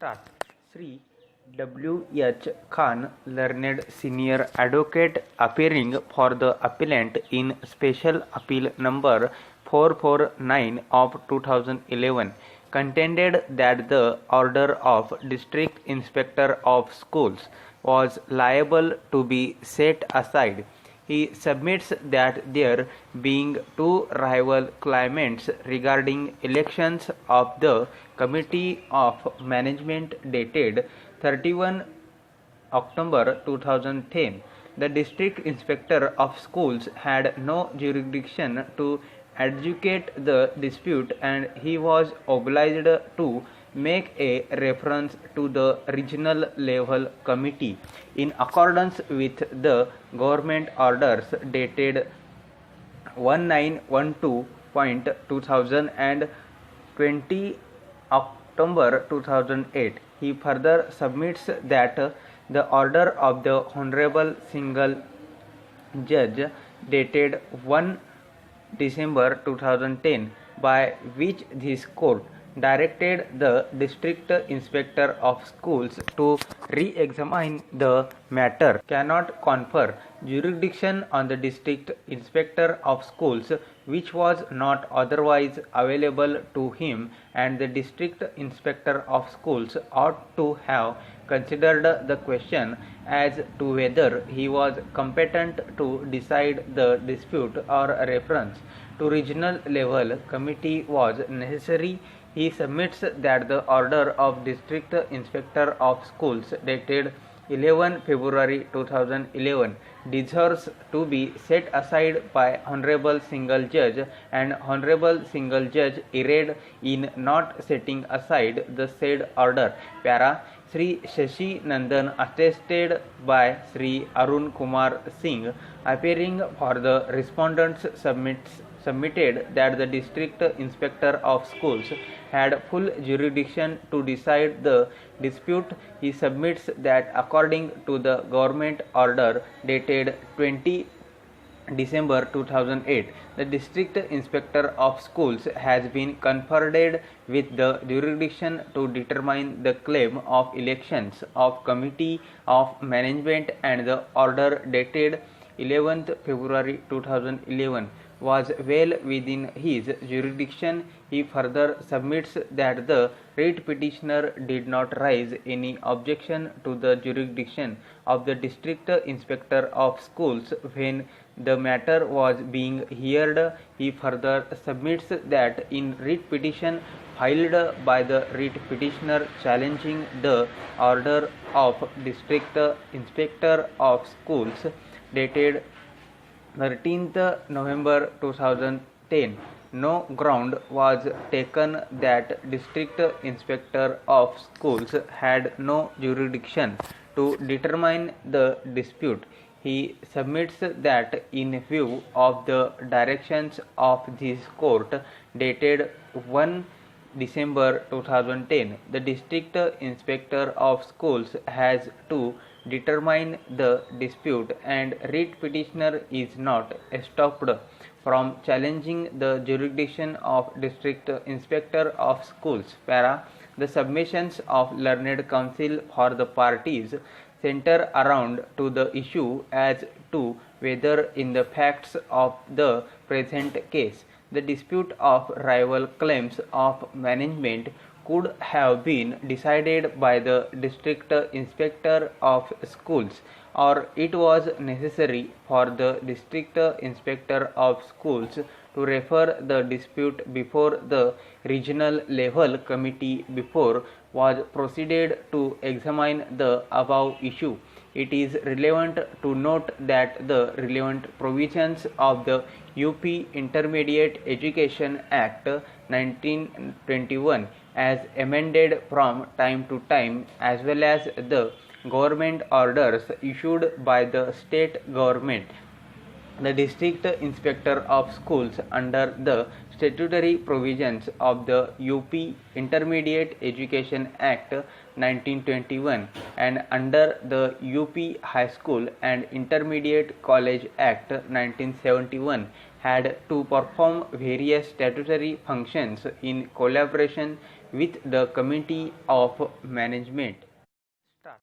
Start. Sri W. H. Khan, learned senior advocate appearing for the appellant in Special Appeal number 449 of 2011, contended that the order of District Inspector of Schools was liable to be set aside. He submits that there being two rival claimants regarding elections of the Committee of Management dated 31 October 2010, the District Inspector of Schools had no jurisdiction to adjudicate the dispute and he was obliged to make a reference to the regional level committee in accordance with the government orders dated 1912.2000 and 20 October 2008. He further submits that the order of the Honorable Single Judge dated 1 December 2010, by which this court directed the District Inspector of Schools to re-examine the matter, cannot confer jurisdiction on the District Inspector of Schools, which was not otherwise available to him, and the District Inspector of Schools ought to have considered the question as to whether he was competent to decide the dispute or a reference to regional level committee was necessary. He submits that the order of District Inspector of Schools dated 11 February 2011 deserves to be set aside by Honorable Single Judge, and Honorable Single Judge erred in not setting aside the said order. Para. Sri Shashi Nandan, attested by Sri Arun Kumar Singh, appearing for the respondents, submitted that the District Inspector of Schools had full jurisdiction to decide the dispute. He submits that according to the government order dated 20 December 2008, the District Inspector of Schools has been conferred with the jurisdiction to determine the claim of elections of Committee of Management, and the order dated 11th February 2011 was well within his jurisdiction. He further submits that the writ petitioner did not raise any objection to the jurisdiction of the District Inspector of Schools when the matter was being heard. He further submits that in writ petition filed by the writ petitioner challenging the order of District Inspector of Schools dated 13th November 2010, no ground was taken that District Inspector of Schools had no jurisdiction to determine the dispute. He submits that in view of the directions of this court dated 1 December 2010, the District Inspector of Schools has to determine the dispute, and writ petitioner is not stopped from challenging the jurisdiction of District Inspector of Schools. Para. The submissions of learned counsel for the parties center around to the issue as to whether in the facts of the present case the dispute of rival claims of management could have been decided by the District Inspector of Schools, or it was necessary for the District Inspector of Schools to refer the dispute before the regional level committee before was proceeded to examine the above issue. It is relevant to note that the relevant provisions of the UP Intermediate Education Act 1921 as amended from time to time, as well as the government orders issued by the state government, the District Inspector of Schools under the statutory provisions of the UP Intermediate Education Act 1921 and under the UP High School and Intermediate College Act 1971 had to perform various statutory functions in collaboration with the Committee of Management.